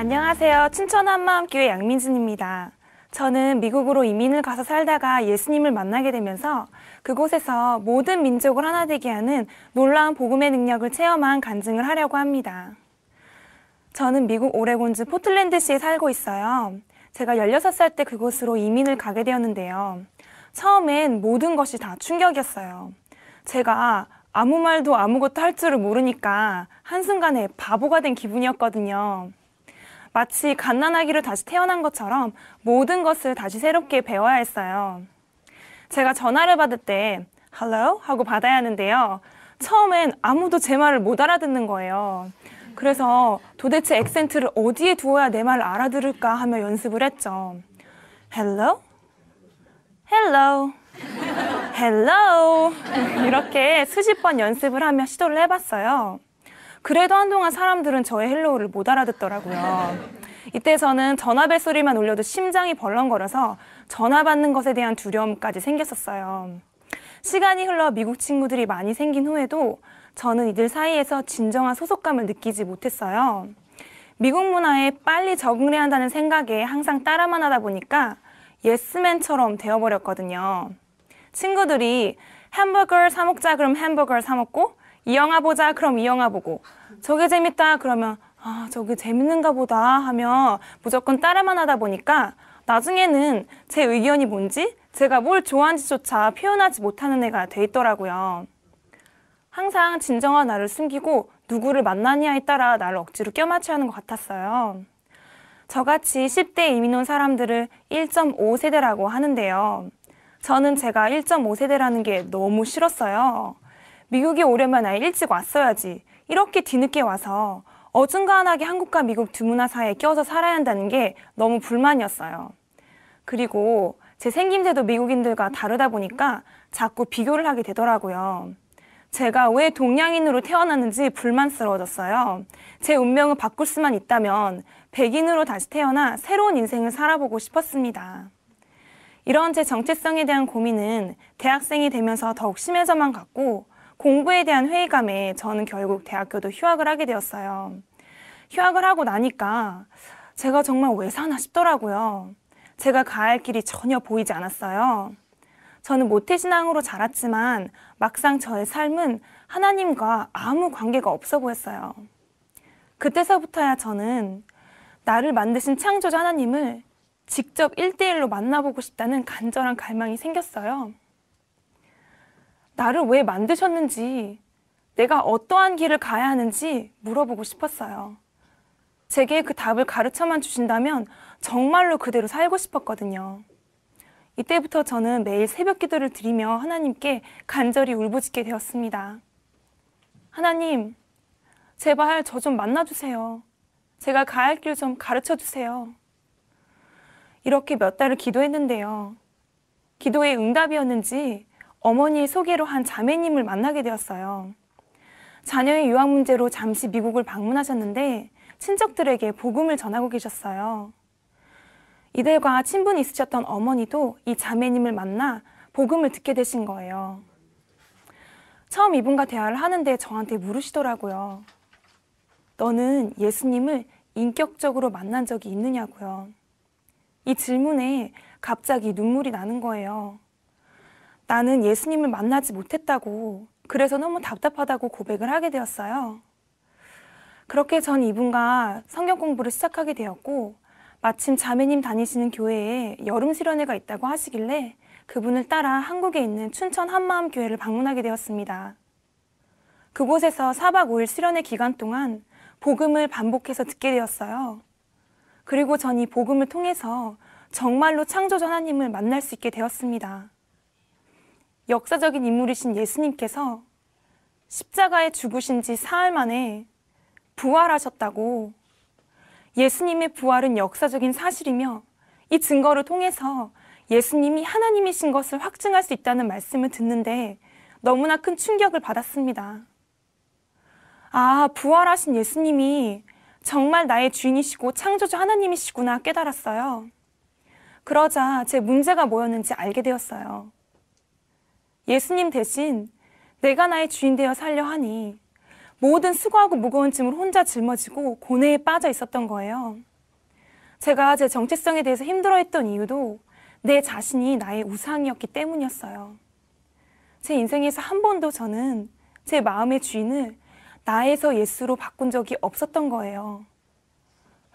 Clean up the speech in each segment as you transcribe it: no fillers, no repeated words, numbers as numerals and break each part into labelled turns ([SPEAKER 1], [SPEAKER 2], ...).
[SPEAKER 1] 안녕하세요. 춘천 한마음교회 양민진입니다. 저는 미국으로 이민을 가서 살다가 예수님을 만나게 되면서 그곳에서 모든 민족을 하나 되게 하는 놀라운 복음의 능력을 체험한 간증을 하려고 합니다. 저는 미국 오레곤주 포틀랜드시에 살고 있어요. 제가 16살 때 그곳으로 이민을 가게 되었는데요. 처음엔 모든 것이 다 충격이었어요. 제가 아무 말도 아무것도 할 줄을 모르니까 한순간에 바보가 된 기분이었거든요. 마치 갓난아기로 다시 태어난 것처럼 모든 것을 다시 새롭게 배워야 했어요. 제가 전화를 받을 때 Hello? 하고 받아야 하는데요. 처음엔 아무도 제 말을 못 알아듣는 거예요. 그래서 도대체 액센트를 어디에 두어야 내 말을 알아들을까 하며 연습을 했죠. Hello? Hello? Hello? 이렇게 수십 번 연습을 하며 시도를 해봤어요. 그래도 한동안 사람들은 저의 헬로우를 못 알아듣더라고요. 이때 저는 전화벨 소리만 울려도 심장이 벌렁거려서 전화 받는 것에 대한 두려움까지 생겼었어요. 시간이 흘러 미국 친구들이 많이 생긴 후에도 저는 이들 사이에서 진정한 소속감을 느끼지 못했어요. 미국 문화에 빨리 적응을 해야 한다는 생각에 항상 따라만 하다 보니까 예스맨처럼 되어버렸거든요. 친구들이 햄버거 사 먹자 그럼 햄버거를 사 먹고 이 영화 보자 그럼 이 영화 보고 저게 재밌다 그러면 저게 재밌는가 보다 하며 무조건 따라만 하다 보니까 나중에는 제 의견이 뭔지 제가 뭘 좋아하는지조차 표현하지 못하는 애가 돼 있더라고요. 항상 진정한 나를 숨기고 누구를 만나느냐에 따라 나를 억지로 껴맞춰야 하는 것 같았어요. 저같이 10대 이민 온 사람들을 1.5세대라고 하는데요. 저는 제가 1.5세대라는 게 너무 싫었어요. 미국에 오려면 아예 일찍 왔어야지. 이렇게 뒤늦게 와서 어중간하게 한국과 미국 두 문화 사이에 껴서 살아야 한다는 게 너무 불만이었어요. 그리고 제 생김새도 미국인들과 다르다 보니까 자꾸 비교를 하게 되더라고요. 제가 왜 동양인으로 태어났는지 불만스러워졌어요. 제 운명을 바꿀 수만 있다면 백인으로 다시 태어나 새로운 인생을 살아보고 싶었습니다. 이런 제 정체성에 대한 고민은 대학생이 되면서 더욱 심해져만 갔고 공부에 대한 회의감에 저는 결국 대학교도 휴학을 하게 되었어요. 휴학을 하고 나니까 제가 정말 왜 사나 싶더라고요. 제가 가야 할 길이 전혀 보이지 않았어요. 저는 모태신앙으로 자랐지만 막상 저의 삶은 하나님과 아무 관계가 없어 보였어요. 그때서부터야 저는 나를 만드신 창조자 하나님을 직접 1대1로 만나보고 싶다는 간절한 갈망이 생겼어요. 나를 왜 만드셨는지, 내가 어떠한 길을 가야 하는지 물어보고 싶었어요. 제게 그 답을 가르쳐만 주신다면 정말로 그대로 살고 싶었거든요. 이때부터 저는 매일 새벽 기도를 드리며 하나님께 간절히 울부짖게 되었습니다. 하나님, 제발 저 좀 만나주세요. 제가 가야 할 길 좀 가르쳐주세요. 이렇게 몇 달을 기도했는데요. 기도의 응답이었는지 어머니의 소개로 한 자매님을 만나게 되었어요. 자녀의 유학 문제로 잠시 미국을 방문하셨는데 친척들에게 복음을 전하고 계셨어요. 이들과 친분이 있으셨던 어머니도 이 자매님을 만나 복음을 듣게 되신 거예요. 처음 이분과 대화를 하는데 저한테 물으시더라고요. 너는 예수님을 인격적으로 만난 적이 있느냐고요. 이 질문에 갑자기 눈물이 나는 거예요. 나는 예수님을 만나지 못했다고, 그래서 너무 답답하다고 고백을 하게 되었어요. 그렇게 전 이분과 성경 공부를 시작하게 되었고 마침 자매님 다니시는 교회에 여름 수련회가 있다고 하시길래 그분을 따라 한국에 있는 춘천 한마음교회를 방문하게 되었습니다. 그곳에서 4박 5일 수련회 기간 동안 복음을 반복해서 듣게 되었어요. 그리고 전 이 복음을 통해서 정말로 창조자 하나님을 만날 수 있게 되었습니다. 역사적인 인물이신 예수님께서 십자가에 죽으신 지 사흘 만에 부활하셨다고, 예수님의 부활은 역사적인 사실이며 이 증거를 통해서 예수님이 하나님이신 것을 확증할 수 있다는 말씀을 듣는데 너무나 큰 충격을 받았습니다. 부활하신 예수님이 정말 나의 주인이시고 창조주 하나님이시구나 깨달았어요. 그러자 제 문제가 뭐였는지 알게 되었어요. 예수님 대신 내가 나의 주인 되어 살려 하니 모든 수고하고 무거운 짐을 혼자 짊어지고 고뇌에 빠져 있었던 거예요. 제가 제 정체성에 대해서 힘들어했던 이유도 내 자신이 나의 우상이었기 때문이었어요. 제 인생에서 한 번도 저는 제 마음의 주인을 나에서 예수로 바꾼 적이 없었던 거예요.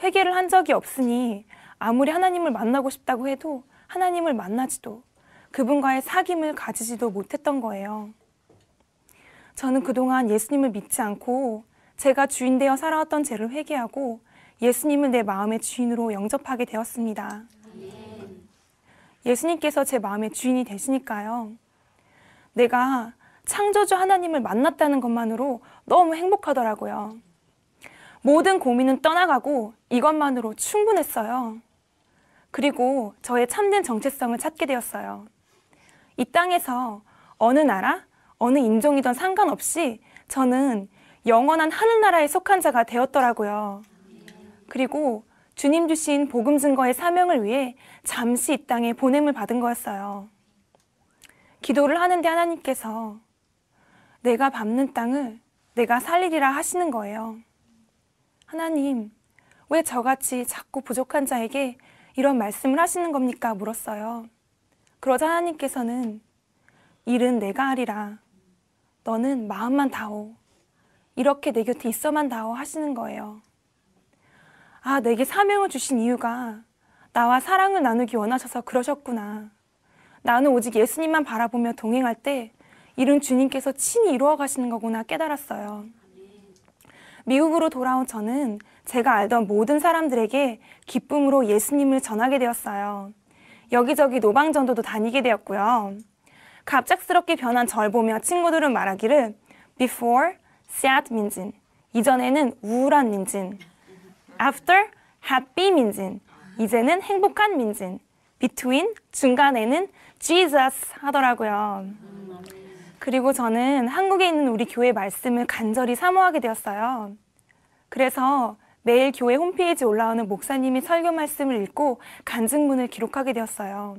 [SPEAKER 1] 회개를 한 적이 없으니 아무리 하나님을 만나고 싶다고 해도 하나님을 만나지도 그분과의 사귐을 가지지도 못했던 거예요. 저는 그동안 예수님을 믿지 않고 제가 주인 되어 살아왔던 죄를 회개하고 예수님을 내 마음의 주인으로 영접하게 되었습니다. 예수님께서 제 마음의 주인이 되시니까요. 내가 창조주 하나님을 만났다는 것만으로 너무 행복하더라고요. 모든 고민은 떠나가고 이것만으로 충분했어요. 그리고 저의 참된 정체성을 찾게 되었어요. 이 땅에서 어느 나라, 어느 인종이든 상관없이 저는 영원한 하늘나라에 속한 자가 되었더라고요. 그리고 주님 주신 복음 증거의 사명을 위해 잠시 이 땅에 보냄을 받은 거였어요. 기도를 하는데 하나님께서 내가 밟는 땅을 내가 살리리라 하시는 거예요. 하나님, 왜 저같이 자꾸 부족한 자에게 이런 말씀을 하시는 겁니까? 물었어요. 그러자 하나님께서는 일은 내가 하리라. 너는 마음만 다오. 이렇게 내 곁에 있어만 다오 하시는 거예요. 아, 내게 사명을 주신 이유가 나와 사랑을 나누기 원하셔서 그러셨구나. 나는 오직 예수님만 바라보며 동행할 때 일은 주님께서 친히 이루어 가시는 거구나 깨달았어요. 미국으로 돌아온 저는 제가 알던 모든 사람들에게 기쁨으로 예수님을 전하게 되었어요. 여기저기 노방전도도 다니게 되었고요. 갑작스럽게 변한 절 보며 친구들은 말하기를 Before, sad 민진. 이전에는 우울한 민진. After, happy 민진. 이제는 행복한 민진. Between, 중간에는 Jesus 하더라고요. 그리고 저는 한국에 있는 우리 교회 말씀을 간절히 사모하게 되었어요. 그래서 매일 교회 홈페이지에 올라오는 목사님이 설교 말씀을 읽고 간증문을 기록하게 되었어요.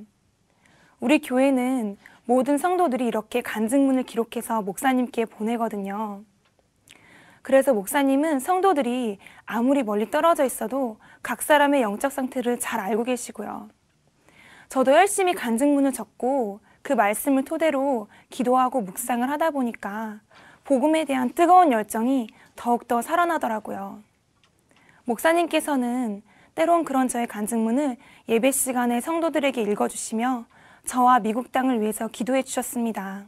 [SPEAKER 1] 우리 교회는 모든 성도들이 이렇게 간증문을 기록해서 목사님께 보내거든요. 그래서 목사님은 성도들이 아무리 멀리 떨어져 있어도 각 사람의 영적 상태를 잘 알고 계시고요. 저도 열심히 간증문을 적고 그 말씀을 토대로 기도하고 묵상을 하다 보니까 복음에 대한 뜨거운 열정이 더욱더 살아나더라고요. 목사님께서는 때론 그런 저의 간증문을 예배 시간에 성도들에게 읽어주시며 저와 미국 땅을 위해서 기도해 주셨습니다.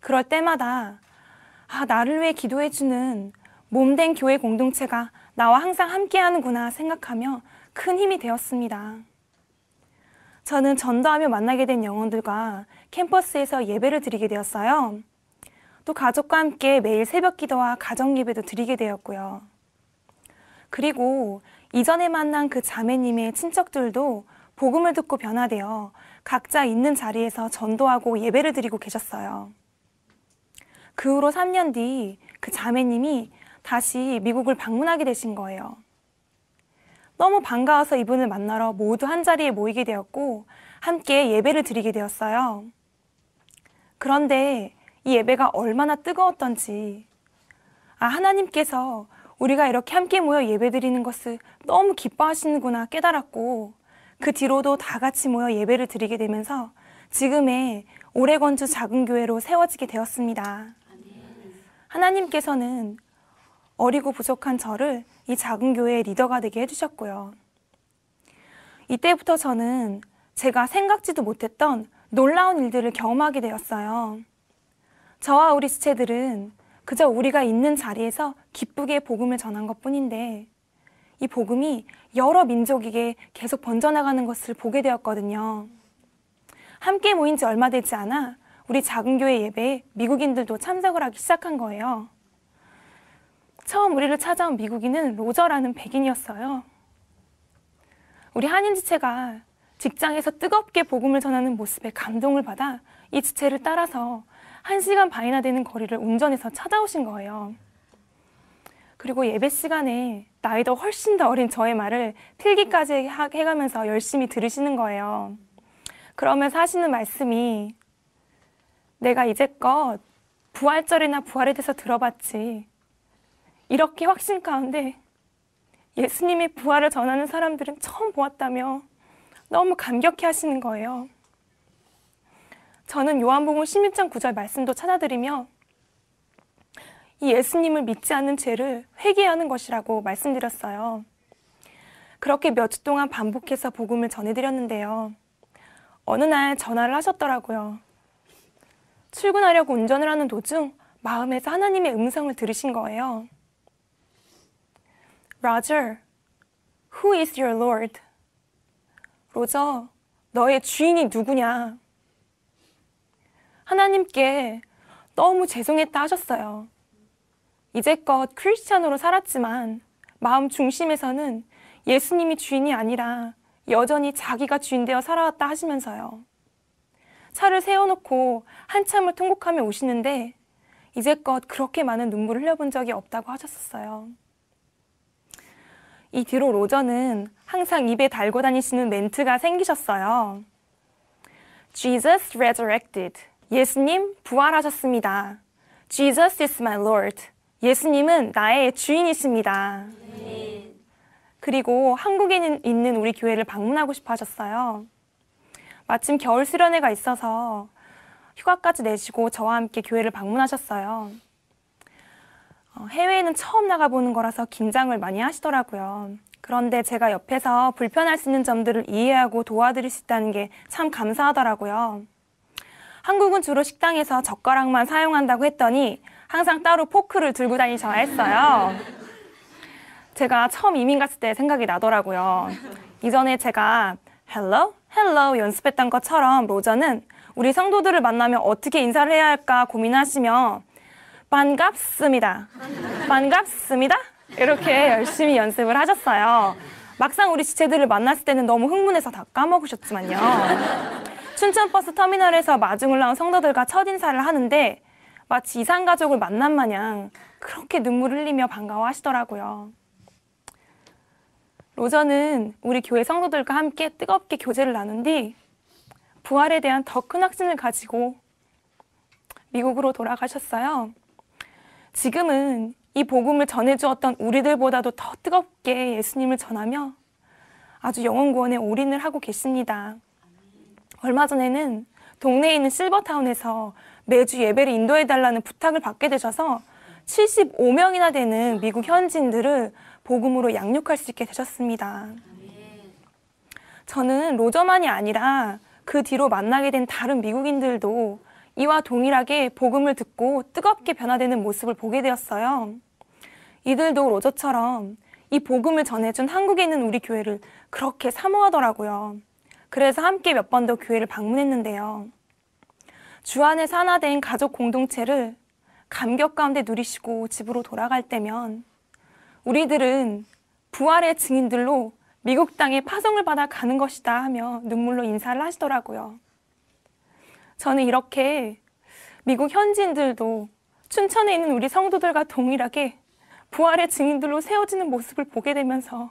[SPEAKER 1] 그럴 때마다 나를 위해 기도해주는 몸된 교회 공동체가 나와 항상 함께하는구나 생각하며 큰 힘이 되었습니다. 저는 전도하며 만나게 된 영혼들과 캠퍼스에서 예배를 드리게 되었어요. 또 가족과 함께 매일 새벽 기도와 가정 예배도 드리게 되었고요. 그리고 이전에 만난 그 자매님의 친척들도 복음을 듣고 변화되어 각자 있는 자리에서 전도하고 예배를 드리고 계셨어요. 그 후로 3년 뒤 그 자매님이 다시 미국을 방문하게 되신 거예요. 너무 반가워서 이분을 만나러 모두 한자리에 모이게 되었고 함께 예배를 드리게 되었어요. 그런데 이 예배가 얼마나 뜨거웠던지 하나님께서 우리가 이렇게 함께 모여 예배드리는 것을 너무 기뻐하시는구나 깨달았고 그 뒤로도 다 같이 모여 예배를 드리게 되면서 지금의 오레곤주 작은 교회로 세워지게 되었습니다. 하나님께서는 어리고 부족한 저를 이 작은 교회의 리더가 되게 해주셨고요. 이때부터 저는 제가 생각지도 못했던 놀라운 일들을 경험하게 되었어요. 저와 우리 지체들은 그저 우리가 있는 자리에서 기쁘게 복음을 전한 것뿐인데 이 복음이 여러 민족에게 계속 번져나가는 것을 보게 되었거든요. 함께 모인 지 얼마 되지 않아 우리 작은 교회 예배에 미국인들도 참석을 하기 시작한 거예요. 처음 우리를 찾아온 미국인은 로저라는 백인이었어요. 우리 한인 지체가 직장에서 뜨겁게 복음을 전하는 모습에 감동을 받아 이 지체를 따라서 1시간 반이나 되는 거리를 운전해서 찾아오신 거예요. 그리고 예배 시간에 나이도 훨씬 더 어린 저의 말을 필기까지 해가면서 열심히 들으시는 거예요. 그러면서 하시는 말씀이 내가 이제껏 부활절이나 부활에 대해서 들어봤지. 이렇게 확신 가운데 예수님의 부활을 전하는 사람들은 처음 보았다며 너무 감격해 하시는 거예요. 저는 요한복음 16장 9절 말씀도 찾아드리며 이 예수님을 믿지 않는 죄를 회개하는 것이라고 말씀드렸어요. 그렇게 몇 주 동안 반복해서 복음을 전해드렸는데요. 어느 날 전화를 하셨더라고요. 출근하려고 운전을 하는 도중 마음에서 하나님의 음성을 들으신 거예요. Roger, who is your Lord? 로저, 너의 주인이 누구냐? 하나님께 너무 죄송했다 하셨어요. 이제껏 크리스찬으로 살았지만 마음 중심에서는 예수님이 주인이 아니라 여전히 자기가 주인 되어 살아왔다 하시면서요. 차를 세워놓고 한참을 통곡하며 오시는데 이제껏 그렇게 많은 눈물을 흘려본 적이 없다고 하셨었어요. 이 뒤로 로저는 항상 입에 달고 다니시는 멘트가 생기셨어요. Jesus resurrected. 예수님 부활하셨습니다. Jesus is my Lord. 예수님은 나의 주인이십니다. 그리고 한국에 있는 우리 교회를 방문하고 싶어 하셨어요. 마침 겨울 수련회가 있어서 휴가까지 내시고 저와 함께 교회를 방문하셨어요. 해외에는 처음 나가보는 거라서 긴장을 많이 하시더라고요. 그런데 제가 옆에서 불편할 수 있는 점들을 이해하고 도와드릴 수 있다는 게 참 감사하더라고요. 한국은 주로 식당에서 젓가락만 사용한다고 했더니 항상 따로 포크를 들고 다니셔야 했어요. 제가 처음 이민 갔을 때 생각이 나더라고요. 이전에 제가 hello, hello 연습했던 것처럼 로저는 우리 성도들을 만나면 어떻게 인사를 해야 할까 고민하시며 반갑습니다. 반갑습니다. 이렇게 열심히 연습을 하셨어요. 막상 우리 지체들을 만났을 때는 너무 흥분해서 다 까먹으셨지만요. 춘천버스 터미널에서 마중을 나온 성도들과 첫인사를 하는데 마치 이산가족을 만난 마냥 그렇게 눈물을 흘리며 반가워하시더라고요. 로저는 우리 교회 성도들과 함께 뜨겁게 교제를 나눈 뒤 부활에 대한 더 큰 확신을 가지고 미국으로 돌아가셨어요. 지금은 이 복음을 전해주었던 우리들보다도 더 뜨겁게 예수님을 전하며 아주 영혼구원에 올인을 하고 계십니다. 얼마 전에는 동네에 있는 실버타운에서 매주 예배를 인도해달라는 부탁을 받게 되셔서 75명이나 되는 미국 현지인들을 복음으로 양육할 수 있게 되셨습니다. 저는 로저만이 아니라 그 뒤로 만나게 된 다른 미국인들도 이와 동일하게 복음을 듣고 뜨겁게 변화되는 모습을 보게 되었어요. 이들도 로저처럼 이 복음을 전해준 한국에 있는 우리 교회를 그렇게 사모하더라고요. 그래서 함께 몇 번 더 교회를 방문했는데요. 주 안에서 하나 된 가족 공동체를 감격 가운데 누리시고 집으로 돌아갈 때면 우리들은 부활의 증인들로 미국 땅에 파송을 받아 가는 것이다 하며 눈물로 인사를 하시더라고요. 저는 이렇게 미국 현지인들도 춘천에 있는 우리 성도들과 동일하게 부활의 증인들로 세워지는 모습을 보게 되면서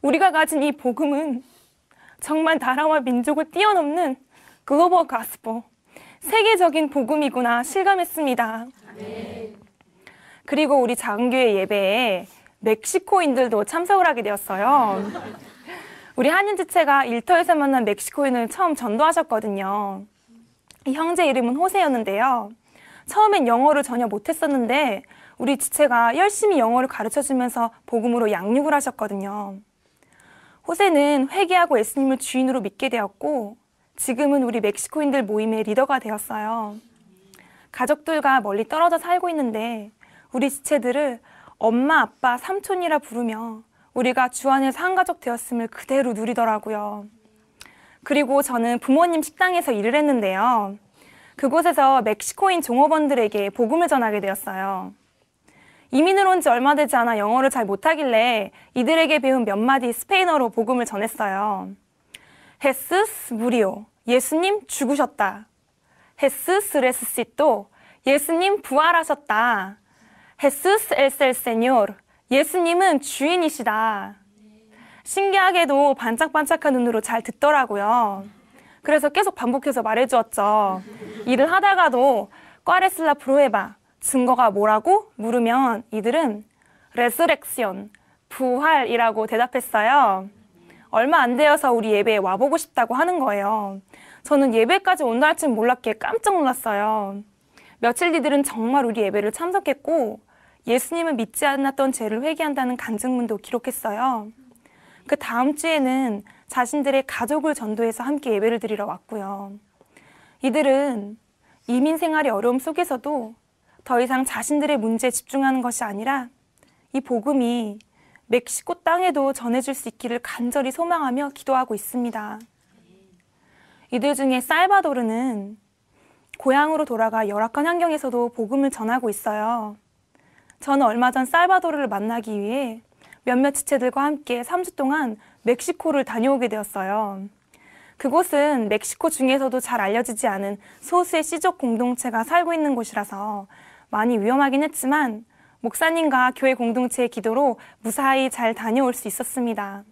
[SPEAKER 1] 우리가 가진 이 복음은 정말 나라와 민족을 뛰어넘는 글로벌 가스포, 세계적인 복음이구나 실감했습니다. 아멘. 그리고 우리 작은교회 예배에 멕시코인들도 참석을 하게 되었어요. 우리 한인지체가 일터에서 만난 멕시코인을 처음 전도하셨거든요. 이 형제 이름은 호세였는데요. 처음엔 영어를 전혀 못했었는데 우리 지체가 열심히 영어를 가르쳐주면서 복음으로 양육을 하셨거든요. 호세는 회개하고 예수님을 주인으로 믿게 되었고 지금은 우리 멕시코인들 모임의 리더가 되었어요. 가족들과 멀리 떨어져 살고 있는데 우리 지체들을 엄마, 아빠, 삼촌이라 부르며 우리가 주 안에서 한 가족 되었음을 그대로 누리더라고요. 그리고 저는 부모님 식당에서 일을 했는데요. 그곳에서 멕시코인 종업원들에게 복음을 전하게 되었어요. 이민을 온 지 얼마 되지 않아 영어를 잘 못하길래 이들에게 배운 몇 마디 스페인어로 복음을 전했어요. 헤스스 무리오, 예수님 죽으셨다. 헤스스 레스시토, 예수님 부활하셨다. 헤스스 엘셀 세뇨르, 예수님은 주인이시다. 신기하게도 반짝반짝한 눈으로 잘 듣더라고요. 그래서 계속 반복해서 말해주었죠. 일을 하다가도 꽈레슬라 프로에바, 증거가 뭐라고 물으면 이들은 레스렉시온, 부활이라고 대답했어요. 얼마 안 되어서 우리 예배에 와보고 싶다고 하는 거예요. 저는 예배까지 온다 할 줄 몰랐기에 깜짝 놀랐어요. 며칠 뒤들은 정말 우리 예배를 참석했고 예수님을 믿지 않았던 죄를 회개한다는 간증문도 기록했어요. 그 다음 주에는 자신들의 가족을 전도해서 함께 예배를 드리러 왔고요. 이들은 이민 생활의 어려움 속에서도 더 이상 자신들의 문제에 집중하는 것이 아니라 이 복음이 멕시코 땅에도 전해질 수 있기를 간절히 소망하며 기도하고 있습니다. 이들 중에 살바도르는 고향으로 돌아가 열악한 환경에서도 복음을 전하고 있어요. 저는 얼마 전 살바도르를 만나기 위해 몇몇 지체들과 함께 3주 동안 멕시코를 다녀오게 되었어요. 그곳은 멕시코 중에서도 잘 알려지지 않은 소수의 시족 공동체가 살고 있는 곳이라서 많이 위험하긴 했지만 목사님과 교회 공동체의 기도로 무사히 잘 다녀올 수 있었습니다.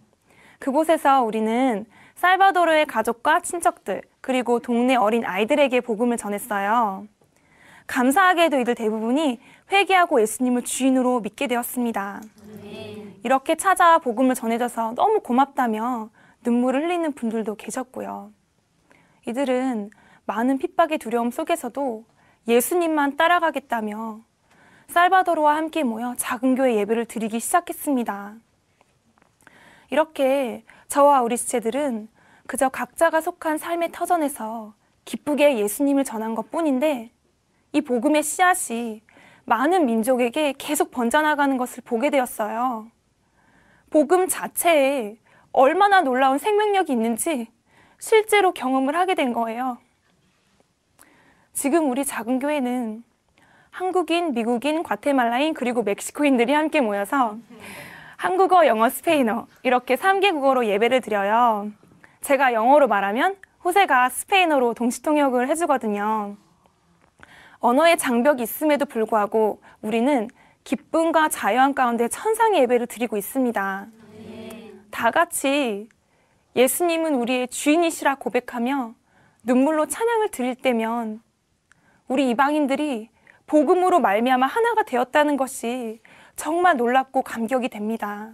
[SPEAKER 1] 그곳에서 우리는 살바도르의 가족과 친척들 그리고 동네 어린 아이들에게 복음을 전했어요. 감사하게도 이들 대부분이 회개하고 예수님을 주인으로 믿게 되었습니다. 이렇게 찾아와 복음을 전해줘서 너무 고맙다며 눈물을 흘리는 분들도 계셨고요. 이들은 많은 핍박의 두려움 속에서도 예수님만 따라가겠다며 살바도르와 함께 모여 작은 교회 예배를 드리기 시작했습니다. 이렇게 저와 우리 지체들은 그저 각자가 속한 삶의 터전에서 기쁘게 예수님을 전한 것뿐인데 이 복음의 씨앗이 많은 민족에게 계속 번져나가는 것을 보게 되었어요. 복음 자체에 얼마나 놀라운 생명력이 있는지 실제로 경험을 하게 된 거예요. 지금 우리 작은 교회는 한국인, 미국인, 과테말라인 그리고 멕시코인들이 함께 모여서 한국어, 영어, 스페인어 이렇게 3개 국어로 예배를 드려요. 제가 영어로 말하면 호세가 스페인어로 동시통역을 해주거든요. 언어의 장벽이 있음에도 불구하고 우리는 기쁨과 자유함 가운데 천상의 예배를 드리고 있습니다. 다 같이 예수님은 우리의 주인이시라 고백하며 눈물로 찬양을 드릴 때면 우리 이방인들이 복음으로 말미암아 하나가 되었다는 것이 정말 놀랍고 감격이 됩니다.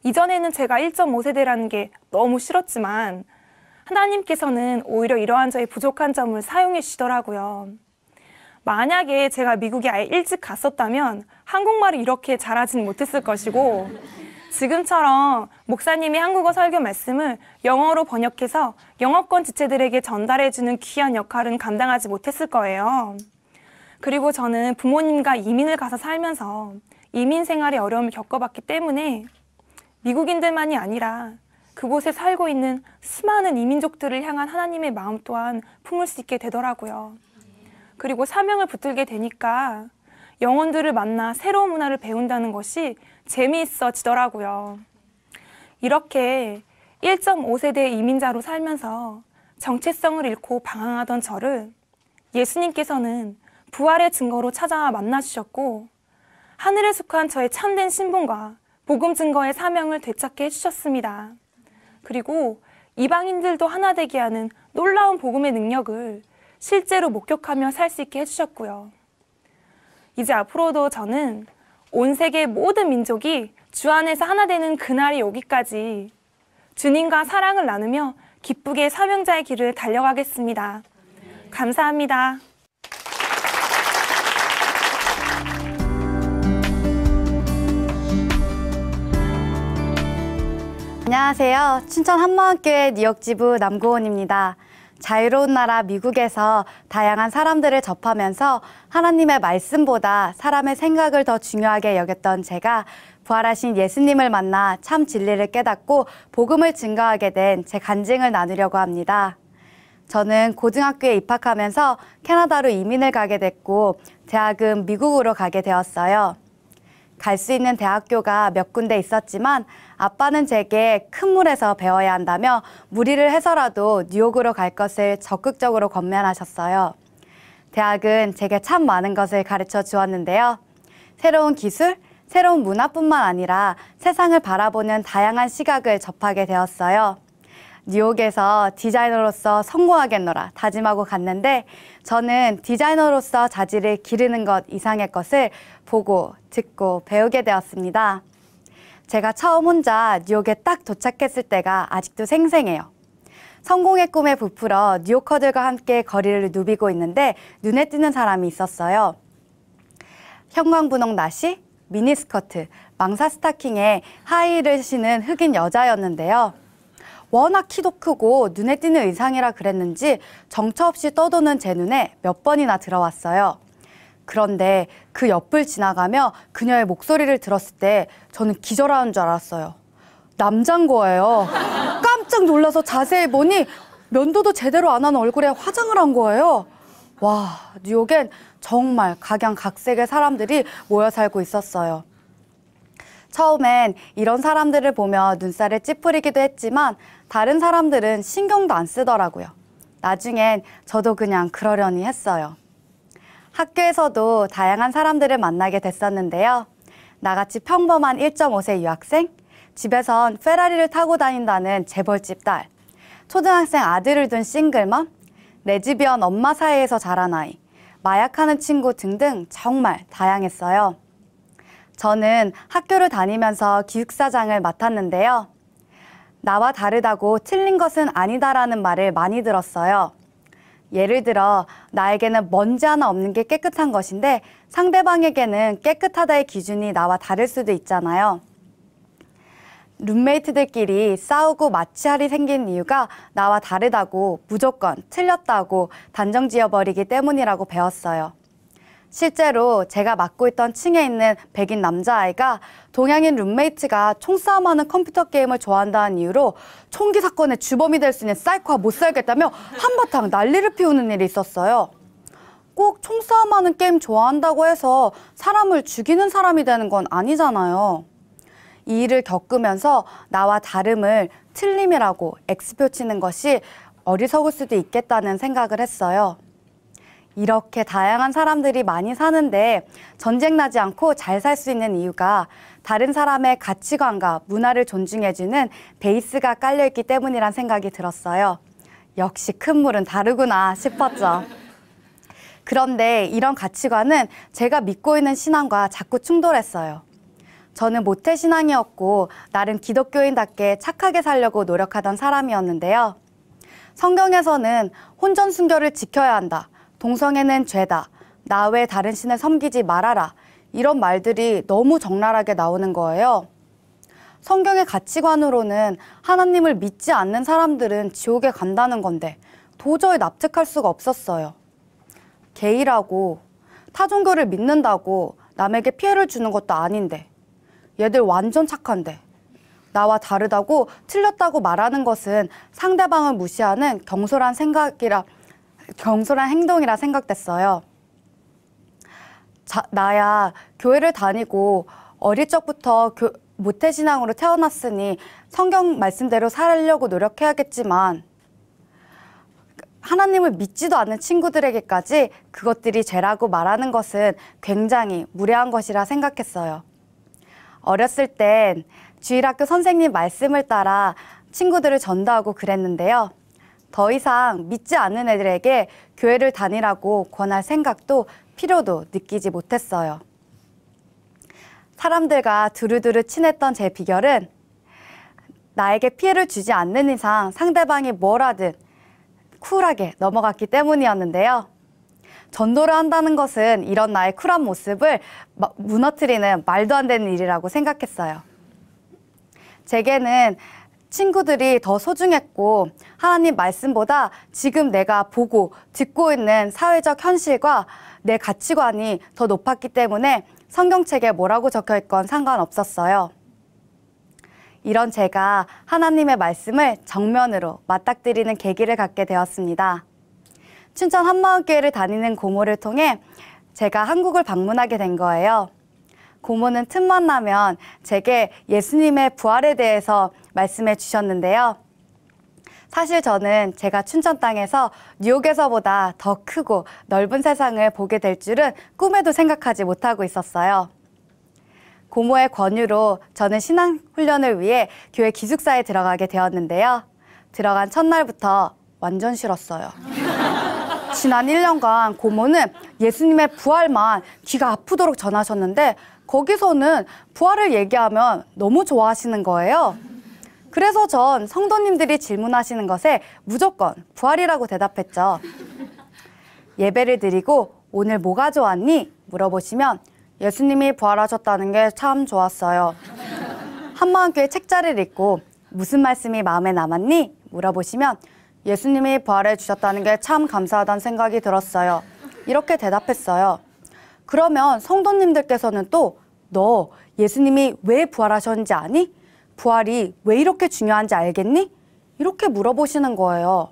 [SPEAKER 1] 이전에는 제가 1.5세대라는 게 너무 싫었지만 하나님께서는 오히려 이러한 저의 부족한 점을 사용해 주시더라고요. 만약에 제가 미국에 아예 일찍 갔었다면 한국말을 이렇게 잘하지는 못했을 것이고 지금처럼 목사님이 한국어 설교 말씀을 영어로 번역해서 영어권 지체들에게 전달해주는 귀한 역할은 감당하지 못했을 거예요. 그리고 저는 부모님과 이민을 가서 살면서 이민 생활의 어려움을 겪어봤기 때문에 미국인들만이 아니라 그곳에 살고 있는 수많은 이민족들을 향한 하나님의 마음 또한 품을 수 있게 되더라고요. 그리고 사명을 붙들게 되니까 영혼들을 만나 새로운 문화를 배운다는 것이 재미있어지더라고요. 이렇게 1.5세대 이민자로 살면서 정체성을 잃고 방황하던 저를 예수님께서는 부활의 증거로 찾아와 만나주셨고 하늘에 속한 저의 참된 신분과 복음 증거의 사명을 되찾게 해주셨습니다. 그리고 이방인들도 하나 되게 하는 놀라운 복음의 능력을 실제로 목격하며 살 수 있게 해주셨고요. 이제 앞으로도 저는 온 세계 모든 민족이 주 안에서 하나 되는 그날이 오기까지 주님과 사랑을 나누며 기쁘게 사명자의 길을 달려가겠습니다. 감사합니다.
[SPEAKER 2] 안녕하세요. 춘천 한마음교회 뉴욕지부 남고원입니다. 자유로운 나라 미국에서 다양한 사람들을 접하면서 하나님의 말씀보다 사람의 생각을 더 중요하게 여겼던 제가 부활하신 예수님을 만나 참 진리를 깨닫고 복음을 증거하게 된 제 간증을 나누려고 합니다. 저는 고등학교에 입학하면서 캐나다로 이민을 가게 됐고 대학은 미국으로 가게 되었어요. 갈 수 있는 대학교가 몇 군데 있었지만 아빠는 제게 큰 물에서 배워야 한다며 무리를 해서라도 뉴욕으로 갈 것을 적극적으로 권면하셨어요. 대학은 제게 참 많은 것을 가르쳐 주었는데요. 새로운 기술, 새로운 문화뿐만 아니라 세상을 바라보는 다양한 시각을 접하게 되었어요. 뉴욕에서 디자이너로서 성공하겠노라 다짐하고 갔는데 저는 디자이너로서 자질을 기르는 것 이상의 것을 보고, 듣고, 배우게 되었습니다. 제가 처음 혼자 뉴욕에 딱 도착했을 때가 아직도 생생해요. 성공의 꿈에 부풀어 뉴요커들과 함께 거리를 누비고 있는데 눈에 띄는 사람이 있었어요. 형광분홍 나시, 미니스커트, 망사 스타킹에 하이힐을 신은 흑인 여자였는데요. 워낙 키도 크고 눈에 띄는 의상이라 그랬는지 정처 없이 떠도는 제 눈에 몇 번이나 들어왔어요. 그런데 그 옆을 지나가며 그녀의 목소리를 들었을 때 저는 기절하는 줄 알았어요. 남잔 거예요. 깜짝 놀라서 자세히 보니 면도도 제대로 안 한 얼굴에 화장을 한 거예요. 와, 뉴욕엔 정말 각양각색의 사람들이 모여 살고 있었어요. 처음엔 이런 사람들을 보며 눈살을 찌푸리기도 했지만 다른 사람들은 신경도 안 쓰더라고요. 나중엔 저도 그냥 그러려니 했어요. 학교에서도 다양한 사람들을 만나게 됐었는데요. 나같이 평범한 1.5세 유학생, 집에선 페라리를 타고 다닌다는 재벌집 딸, 초등학생 아들을 둔 싱글맘, 레즈비언 엄마 사이에서 자란 아이, 마약하는 친구 등등 정말 다양했어요. 저는 학교를 다니면서 기숙사장을 맡았는데요. 나와 다르다고 틀린 것은 아니다라는 말을 많이 들었어요. 예를 들어 나에게는 먼지 하나 없는 게 깨끗한 것인데 상대방에게는 깨끗하다의 기준이 나와 다를 수도 있잖아요. 룸메이트들끼리 싸우고 마취할이 생긴 이유가 나와 다르다고 무조건 틀렸다고 단정 지어버리기 때문이라고 배웠어요. 실제로 제가 맡고 있던 층에 있는 백인 남자아이가 동양인 룸메이트가 총싸움하는 컴퓨터 게임을 좋아한다는 이유로 총기 사건의 주범이 될 수 있는 사이코와 못 살겠다며 한바탕 난리를 피우는 일이 있었어요. 꼭 총싸움하는 게임 좋아한다고 해서 사람을 죽이는 사람이 되는 건 아니잖아요. 이 일을 겪으면서 나와 다름을 틀림이라고 X표 치는 것이 어리석을 수도 있겠다는 생각을 했어요. 이렇게 다양한 사람들이 많이 사는데 전쟁 나지 않고 잘 살 수 있는 이유가 다른 사람의 가치관과 문화를 존중해주는 베이스가 깔려있기 때문이란 생각이 들었어요. 역시 큰 물은 다르구나 싶었죠. 그런데 이런 가치관은 제가 믿고 있는 신앙과 자꾸 충돌했어요. 저는 모태신앙이었고 나름 기독교인답게 착하게 살려고 노력하던 사람이었는데요. 성경에서는 혼전순결을 지켜야 한다. 동성애는 죄다. 나 외 다른 신을 섬기지 말아라. 이런 말들이 너무 적나라하게 나오는 거예요. 성경의 가치관으로는 하나님을 믿지 않는 사람들은 지옥에 간다는 건데 도저히 납득할 수가 없었어요. 게이라고 타종교를 믿는다고 남에게 피해를 주는 것도 아닌데 얘들 완전 착한데 나와 다르다고 틀렸다고 말하는 것은 상대방을 무시하는 경솔한 행동이라 생각됐어요. 나야 교회를 다니고 어릴 적부터 모태신앙으로 태어났으니 성경 말씀대로 살려고 노력해야겠지만 하나님을 믿지도 않는 친구들에게까지 그것들이 죄라고 말하는 것은 굉장히 무례한 것이라 생각했어요. 어렸을 땐 주일학교 선생님 말씀을 따라 친구들을 전도하고 그랬는데요. 더 이상 믿지 않는 애들에게 교회를 다니라고 권할 생각도 필요도 느끼지 못했어요. 사람들과 두루두루 친했던 제 비결은 나에게 피해를 주지 않는 이상 상대방이 뭘 하든 쿨하게 넘어갔기 때문이었는데요. 전도를 한다는 것은 이런 나의 쿨한 모습을 무너뜨리는 말도 안 되는 일이라고 생각했어요. 제게는 친구들이 더 소중했고 하나님 말씀보다 지금 내가 보고 듣고 있는 사회적 현실과 내 가치관이 더 높았기 때문에 성경책에 뭐라고 적혀 있건 상관없었어요. 이런 제가 하나님의 말씀을 정면으로 맞닥뜨리는 계기를 갖게 되었습니다. 춘천 한마음교회를 다니는 고모를 통해 제가 한국을 방문하게 된 거예요. 고모는 틈만 나면 제게 예수님의 부활에 대해서 말씀해 주셨는데요. 사실 저는 제가 춘천 땅에서 뉴욕에서보다 더 크고 넓은 세상을 보게 될 줄은 꿈에도 생각하지 못하고 있었어요. 고모의 권유로 저는 신앙훈련을 위해 교회 기숙사에 들어가게 되었는데요. 들어간 첫날부터 완전 싫었어요. 지난 1년간 고모는 예수님의 부활만 귀가 아프도록 전하셨는데 거기서는 부활을 얘기하면 너무 좋아하시는 거예요. 그래서 전 성도님들이 질문하시는 것에 무조건 부활이라고 대답했죠. 예배를 드리고 오늘 뭐가 좋았니? 물어보시면 예수님이 부활하셨다는 게 참 좋았어요. 한마음교회 책자를 읽고 무슨 말씀이 마음에 남았니? 물어보시면 예수님이 부활해 주셨다는 게 참 감사하다는 생각이 들었어요. 이렇게 대답했어요. 그러면 성도님들께서는 또 너 예수님이 왜 부활하셨는지 아니? 부활이 왜 이렇게 중요한지 알겠니? 이렇게 물어보시는 거예요.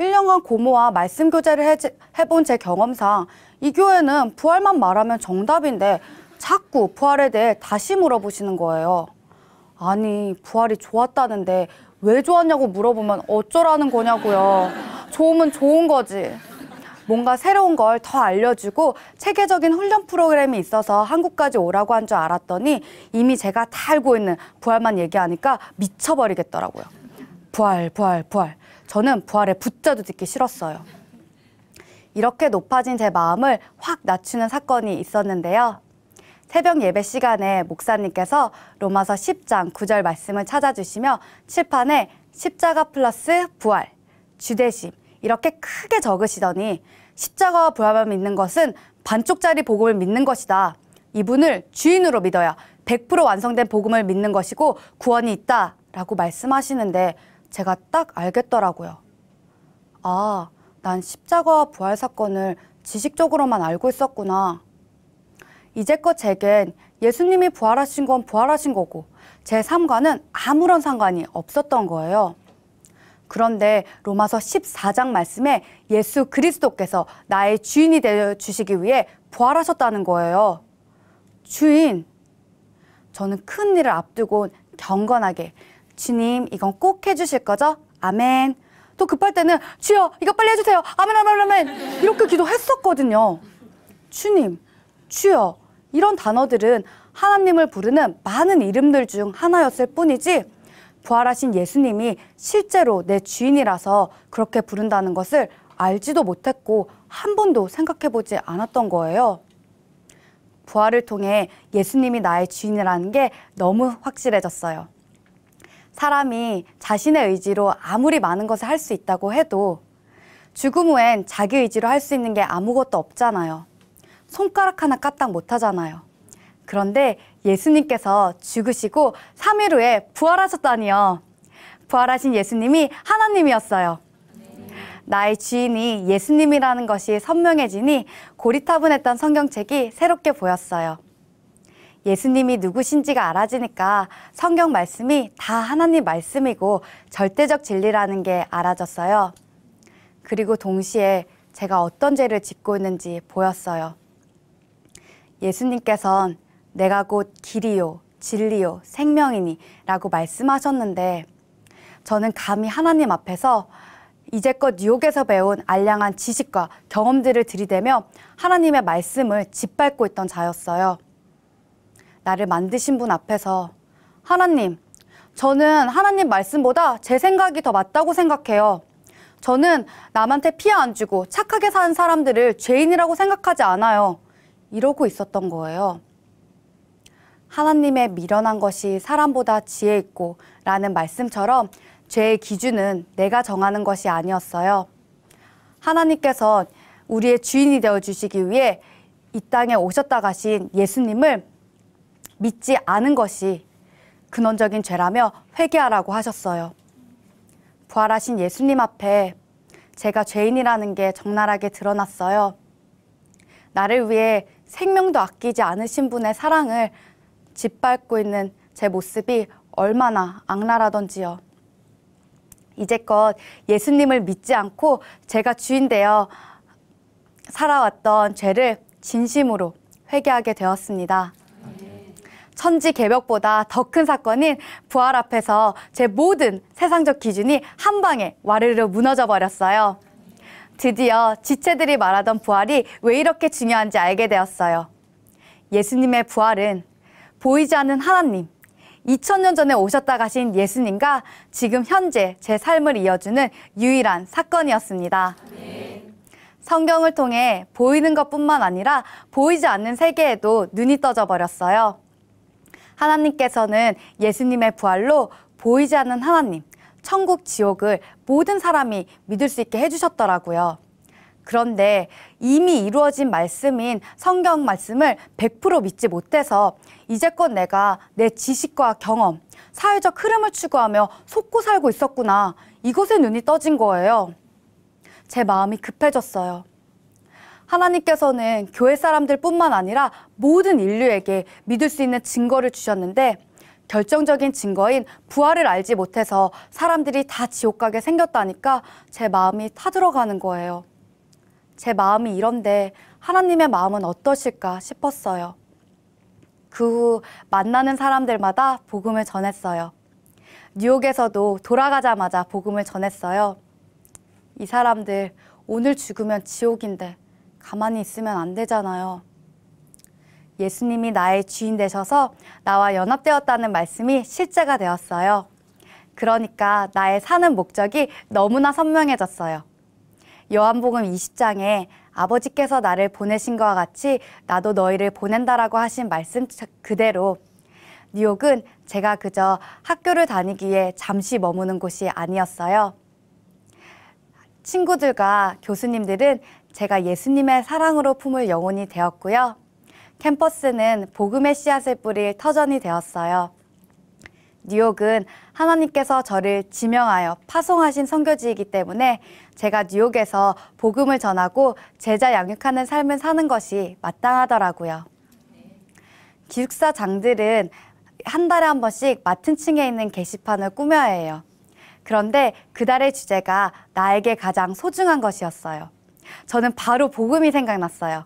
[SPEAKER 2] 1년간 고모와 말씀 교제를 해본 제 경험상 이 교회는 부활만 말하면 정답인데 자꾸 부활에 대해 다시 물어보시는 거예요. 아니, 부활이 좋았다는데 왜 좋았냐고 물어보면 어쩌라는 거냐고요. 좋으면 좋은 거지. 뭔가 새로운 걸 더 알려주고 체계적인 훈련 프로그램이 있어서 한국까지 오라고 한 줄 알았더니 이미 제가 다 알고 있는 부활만 얘기하니까 미쳐버리겠더라고요. 부활, 부활, 부활. 저는 부활에 붙자도 듣기 싫었어요. 이렇게 높아진 제 마음을 확 낮추는 사건이 있었는데요. 새벽 예배 시간에 목사님께서 로마서 10장 9절 말씀을 찾아주시며 칠판에 십자가 플러스 부활, 주대심 이렇게 크게 적으시더니 십자가와 부활만 믿는 것은 반쪽짜리 복음을 믿는 것이다. 이분을 주인으로 믿어야 100% 완성된 복음을 믿는 것이고 구원이 있다라고 말씀하시는데 제가 딱 알겠더라고요. 아, 난 십자가와 부활 사건을 지식적으로만 알고 있었구나. 이제껏 제겐 예수님이 부활하신 건 부활하신 거고 제 삶과는 아무런 상관이 없었던 거예요. 그런데 로마서 14장 말씀에 예수 그리스도께서 나의 주인이 되어주시기 위해 부활하셨다는 거예요. 주인. 저는 큰 일을 앞두고 경건하게 주님 이건 꼭 해주실 거죠? 아멘. 또 급할 때는 주여 이거 빨리 해주세요. 아멘 아멘 아멘 이렇게 기도했었거든요. 주님, 주여 이런 단어들은 하나님을 부르는 많은 이름들 중 하나였을 뿐이지 부활하신 예수님이 실제로 내 주인이라서 그렇게 부른다는 것을 알지도 못했고 한 번도 생각해보지 않았던 거예요. 부활을 통해 예수님이 나의 주인이라는 게 너무 확실해졌어요. 사람이 자신의 의지로 아무리 많은 것을 할 수 있다고 해도 죽음 후엔 자기 의지로 할 수 있는 게 아무것도 없잖아요. 손가락 하나 까딱 못하잖아요. 그런데 예수님께서 죽으시고 3일 후에 부활하셨다니요. 부활하신 예수님이 하나님이었어요. 나의 주인이 예수님이라는 것이 선명해지니 고리타분했던 성경책이 새롭게 보였어요. 예수님이 누구신지가 알아지니까 성경 말씀이 다 하나님 말씀이고 절대적 진리라는 게 알아졌어요. 그리고 동시에 제가 어떤 죄를 짓고 있는지 보였어요. 예수님께서는 내가 곧 길이요, 진리요, 생명이니 라고 말씀하셨는데 저는 감히 하나님 앞에서 이제껏 뉴욕에서 배운 알량한 지식과 경험들을 들이대며 하나님의 말씀을 짓밟고 있던 자였어요. 나를 만드신 분 앞에서 하나님, 저는 하나님 말씀보다 제 생각이 더 맞다고 생각해요. 저는 남한테 피해 안 주고 착하게 사는 사람들을 죄인이라고 생각하지 않아요. 이러고 있었던 거예요. 하나님의 미련한 것이 사람보다 지혜 있고 라는 말씀처럼 죄의 기준은 내가 정하는 것이 아니었어요. 하나님께서 우리의 주인이 되어주시기 위해 이 땅에 오셨다 가신 예수님을 믿지 않은 것이 근원적인 죄라며 회개하라고 하셨어요. 부활하신 예수님 앞에 제가 죄인이라는 게 적나라하게 드러났어요. 나를 위해 생명도 아끼지 않으신 분의 사랑을 짓밟고 있는 제 모습이 얼마나 악랄하던지요. 이제껏 예수님을 믿지 않고 제가 주인 되어 살아왔던 죄를 진심으로 회개하게 되었습니다. 천지개벽보다 더 큰 사건인 부활 앞에서 제 모든 세상적 기준이 한 방에 와르르 무너져 버렸어요. 드디어 지체들이 말하던 부활이 왜 이렇게 중요한지 알게 되었어요. 예수님의 부활은 보이지 않는 하나님, 2000년 전에 오셨다 가신 예수님과 지금 현재 제 삶을 이어주는 유일한 사건이었습니다. 성경을 통해 보이는 것뿐만 아니라 보이지 않는 세계에도 눈이 떠져 버렸어요. 하나님께서는 예수님의 부활로 보이지 않는 하나님, 천국, 지옥을 모든 사람이 믿을 수 있게 해주셨더라고요. 그런데 이미 이루어진 말씀인 성경 말씀을 100% 믿지 못해서 이제껏 내가 내 지식과 경험, 사회적 흐름을 추구하며 속고 살고 있었구나. 이것에 눈이 떠진 거예요. 제 마음이 급해졌어요. 하나님께서는 교회 사람들뿐만 아니라 모든 인류에게 믿을 수 있는 증거를 주셨는데 결정적인 증거인 부활을 알지 못해서 사람들이 다 지옥 가게 생겼다니까 제 마음이 타들어가는 거예요. 제 마음이 이런데 하나님의 마음은 어떠실까 싶었어요. 그 후 만나는 사람들마다 복음을 전했어요. 뉴욕에서도 돌아가자마자 복음을 전했어요. 이 사람들 오늘 죽으면 지옥인데 가만히 있으면 안 되잖아요. 예수님이 나의 주인 되셔서 나와 연합되었다는 말씀이 실제가 되었어요. 그러니까 나의 사는 목적이 너무나 선명해졌어요. 요한복음 20장에 아버지께서 나를 보내신 것과 같이 나도 너희를 보낸다라고 하신 말씀 그대로 뉴욕은 제가 그저 학교를 다니기 위해 잠시 머무는 곳이 아니었어요. 친구들과 교수님들은 제가 예수님의 사랑으로 품을 영혼이 되었고요. 캠퍼스는 복음의 씨앗을 뿌릴 터전이 되었어요. 뉴욕은 하나님께서 저를 지명하여 파송하신 선교지이기 때문에 제가 뉴욕에서 복음을 전하고 제자 양육하는 삶을 사는 것이 마땅하더라고요. 기숙사장들은 한 달에 한 번씩 맡은 층에 있는 게시판을 꾸며야 해요. 그런데 그달의 주제가 나에게 가장 소중한 것이었어요. 저는 바로 복음이 생각났어요.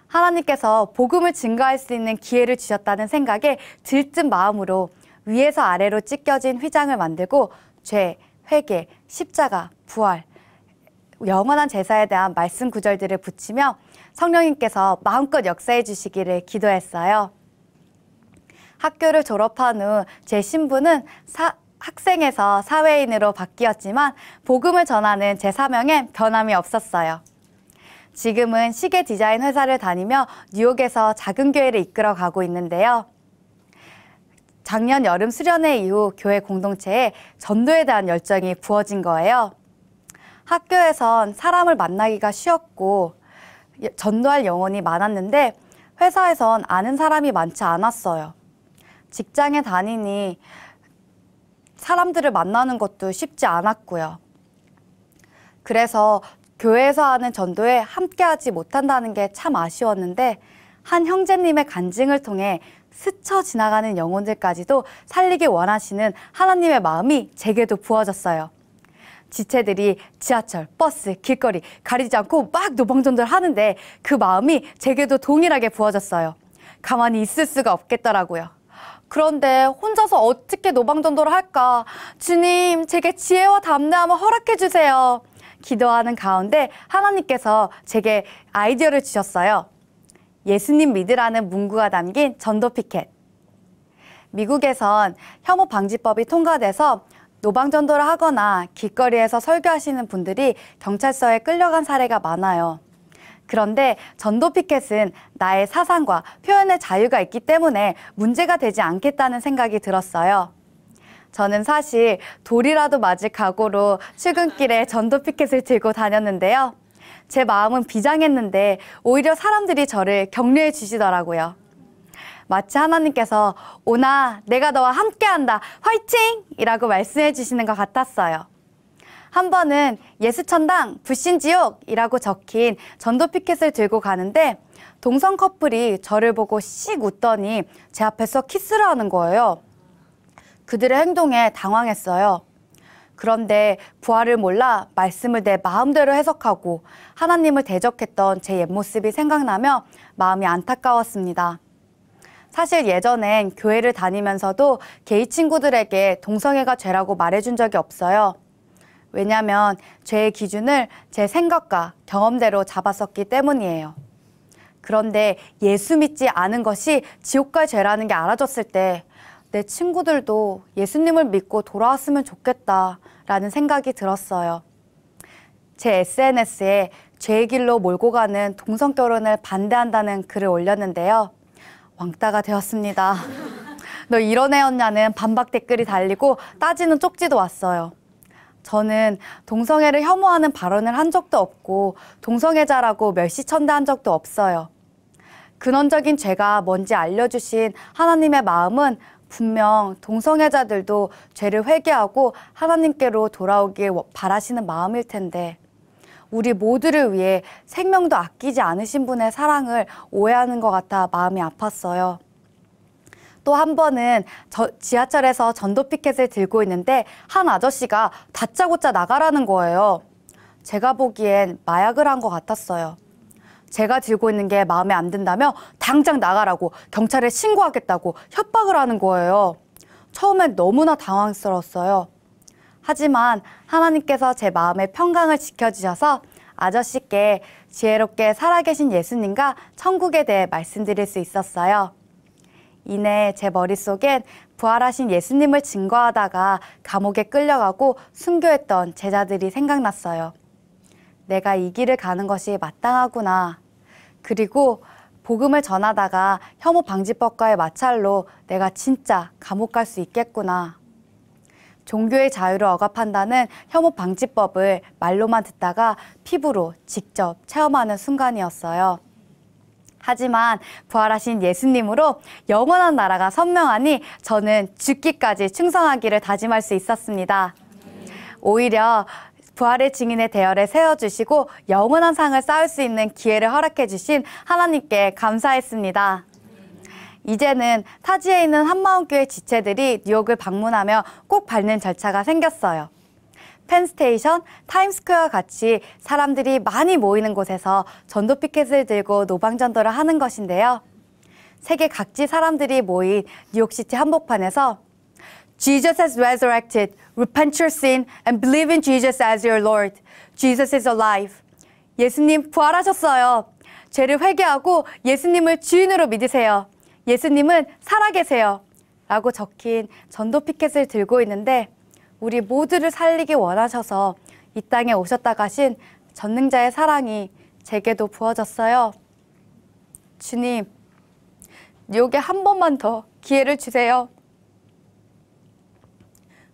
[SPEAKER 2] 하나님께서 복음을 증거할 수 있는 기회를 주셨다는 생각에 들뜬 마음으로 위에서 아래로 찢겨진 휘장을 만들고 죄, 회개, 십자가, 부활, 영원한 제사에 대한 말씀 구절들을 붙이며 성령님께서 마음껏 역사해 주시기를 기도했어요. 학교를 졸업한 후 제 신분은 학생에서 사회인으로 바뀌었지만 복음을 전하는 제 사명엔 변함이 없었어요. 지금은 시계 디자인 회사를 다니며 뉴욕에서 작은 교회를 이끌어 가고 있는데요. 작년 여름 수련회 이후 교회 공동체에 전도에 대한 열정이 부어진 거예요. 학교에선 사람을 만나기가 쉬웠고 전도할 영혼이 많았는데 회사에선 아는 사람이 많지 않았어요. 직장에 다니니 사람들을 만나는 것도 쉽지 않았고요. 그래서 교회에서 하는 전도에 함께하지 못한다는 게 참 아쉬웠는데 한 형제님의 간증을 통해 스쳐 지나가는 영혼들까지도 살리기 원하시는 하나님의 마음이 제게도 부어졌어요. 지체들이 지하철, 버스, 길거리 가리지 않고 막 노방전도를 하는데 그 마음이 제게도 동일하게 부어졌어요. 가만히 있을 수가 없겠더라고요. 그런데 혼자서 어떻게 노방전도를 할까? 주님, 제게 지혜와 담대함을 허락해 주세요. 기도하는 가운데 하나님께서 제게 아이디어를 주셨어요. 예수님 믿으라는 문구가 담긴 전도 피켓. 미국에선 혐오 방지법이 통과돼서 노방전도를 하거나 길거리에서 설교하시는 분들이 경찰서에 끌려간 사례가 많아요. 그런데 전도 피켓은 나의 사상과 표현의 자유가 있기 때문에 문제가 되지 않겠다는 생각이 들었어요. 저는 사실 돌이라도 맞을 각오로 출근길에 전도 피켓을 들고 다녔는데요. 제 마음은 비장했는데 오히려 사람들이 저를 격려해 주시더라고요. 마치 하나님께서 오나 내가 너와 함께한다 화이팅! 이라고 말씀해 주시는 것 같았어요. 한 번은 예수천당 불신지옥 이라고 적힌 전도 피켓을 들고 가는데 동성 커플이 저를 보고 씩 웃더니 제 앞에서 키스를 하는 거예요. 그들의 행동에 당황했어요. 그런데 부활을 몰라 말씀을 내 마음대로 해석하고 하나님을 대적했던 제 옛모습이 생각나며 마음이 안타까웠습니다. 사실 예전엔 교회를 다니면서도 게이 친구들에게 동성애가 죄라고 말해준 적이 없어요. 왜냐하면 죄의 기준을 제 생각과 경험대로 잡았었기 때문이에요. 그런데 예수 믿지 않은 것이 지옥 갈 죄라는 게 알아졌을 때 내 친구들도 예수님을 믿고 돌아왔으면 좋겠다라는 생각이 들었어요. 제 SNS에 죄의 길로 몰고 가는 동성 결혼을 반대한다는 글을 올렸는데요. 왕따가 되었습니다. 너 이런 애였냐는 반박 댓글이 달리고 따지는 쪽지도 왔어요. 저는 동성애를 혐오하는 발언을 한 적도 없고 동성애자라고 멸시천대한 적도 없어요. 근원적인 죄가 뭔지 알려주신 하나님의 마음은 분명 동성애자들도 죄를 회개하고 하나님께로 돌아오길 바라시는 마음일 텐데 우리 모두를 위해 생명도 아끼지 않으신 분의 사랑을 오해하는 것 같아 마음이 아팠어요. 또 한 번은 지하철에서 전도 피켓을 들고 있는데 한 아저씨가 다짜고짜 나가라는 거예요. 제가 보기엔 마약을 한 것 같았어요. 제가 들고 있는 게 마음에 안 든다며 당장 나가라고 경찰에 신고하겠다고 협박을 하는 거예요. 처음엔 너무나 당황스러웠어요. 하지만 하나님께서 제 마음의 평강을 지켜주셔서 아저씨께 지혜롭게 살아계신 예수님과 천국에 대해 말씀드릴 수 있었어요. 이내 제 머릿속엔 부활하신 예수님을 증거하다가 감옥에 끌려가고 순교했던 제자들이 생각났어요. 내가 이 길을 가는 것이 마땅하구나. 그리고 복음을 전하다가 혐오방지법과의 마찰로 내가 진짜 감옥 갈 수 있겠구나. 종교의 자유를 억압한다는 혐오방지법을 말로만 듣다가 피부로 직접 체험하는 순간이었어요. 하지만 부활하신 예수님으로 영원한 나라가 선명하니 저는 죽기까지 충성하기를 다짐할 수 있었습니다. 오히려 부활의 증인의 대열에 세워주시고 영원한 상을 쌓을 수 있는 기회를 허락해 주신 하나님께 감사했습니다. 이제는 타지에 있는 한마음교회 지체들이 뉴욕을 방문하며 꼭 밟는 절차가 생겼어요. 펜스테이션, 타임스퀘어와 같이 사람들이 많이 모이는 곳에서 전도 피켓을 들고 노방전도를 하는 것인데요. 세계 각지 사람들이 모인 뉴욕시티 한복판에서 Jesus has resurrected. Repent your sin and believe in Jesus as your Lord. Jesus is alive. 예수님 부활하셨어요. 죄를 회개하고 예수님을 주인으로 믿으세요. 예수님은 살아계세요. 라고 적힌 전도 피켓을 들고 있는데 우리 모두를 살리기 원하셔서 이 땅에 오셨다 가신 전능자의 사랑이 제게도 부어졌어요. 주님, 뉴욕에 한 번만 더 기회를 주세요.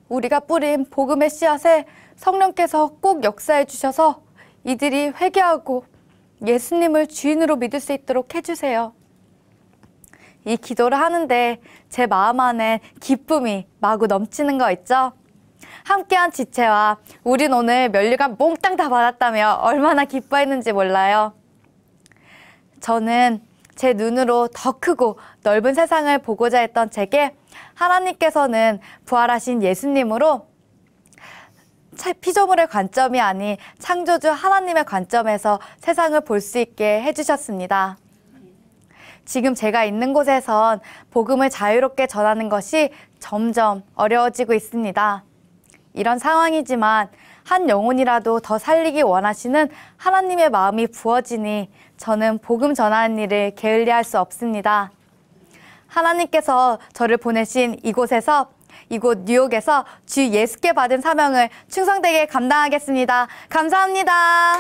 [SPEAKER 2] 우리가 뿌린 복음의 씨앗에 성령께서 꼭 역사해 주셔서 이들이 회개하고 예수님을 주인으로 믿을 수 있도록 해주세요. 이 기도를 하는데 제 마음 안에 기쁨이 마구 넘치는 거 있죠? 함께한 지체와 우린 오늘 면류관 몽땅 다 받았다며 얼마나 기뻐했는지 몰라요. 저는 제 눈으로 더 크고 넓은 세상을 보고자 했던 제게 하나님께서는 부활하신 예수님으로 피조물의 관점이 아닌 창조주 하나님의 관점에서 세상을 볼 수 있게 해주셨습니다. 지금 제가 있는 곳에선 복음을 자유롭게 전하는 것이 점점 어려워지고 있습니다. 이런 상황이지만 한 영혼이라도 더 살리기 원하시는 하나님의 마음이 부어지니 저는 복음 전하는 일을 게을리할 수 없습니다. 하나님께서 저를 보내신 이곳에서 이곳 뉴욕에서 주 예수께 받은 사명을 충성되게 감당하겠습니다. 감사합니다.